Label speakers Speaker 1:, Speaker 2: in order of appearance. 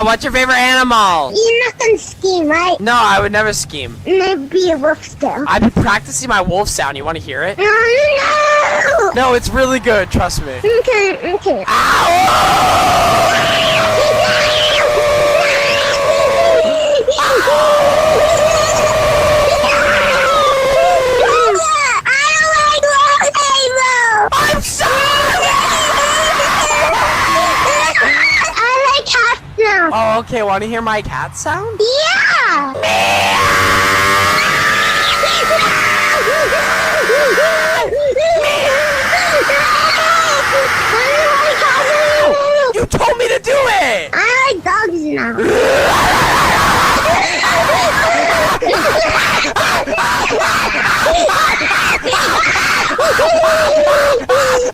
Speaker 1: What's your favorite animal?
Speaker 2: You're not gonna scheme, right?
Speaker 1: No, I would never scheme.
Speaker 2: Maybe a wolf still.
Speaker 1: I've been practicing my wolf sound. You want to hear it?
Speaker 2: No!
Speaker 1: No, it's really good. Trust me.
Speaker 2: Okay.
Speaker 1: I'm sorry!
Speaker 2: I like cats now.
Speaker 1: Oh, okay. Want to hear my cat sound?
Speaker 2: Yeah!
Speaker 1: You told me to do it!
Speaker 2: I like dogs now.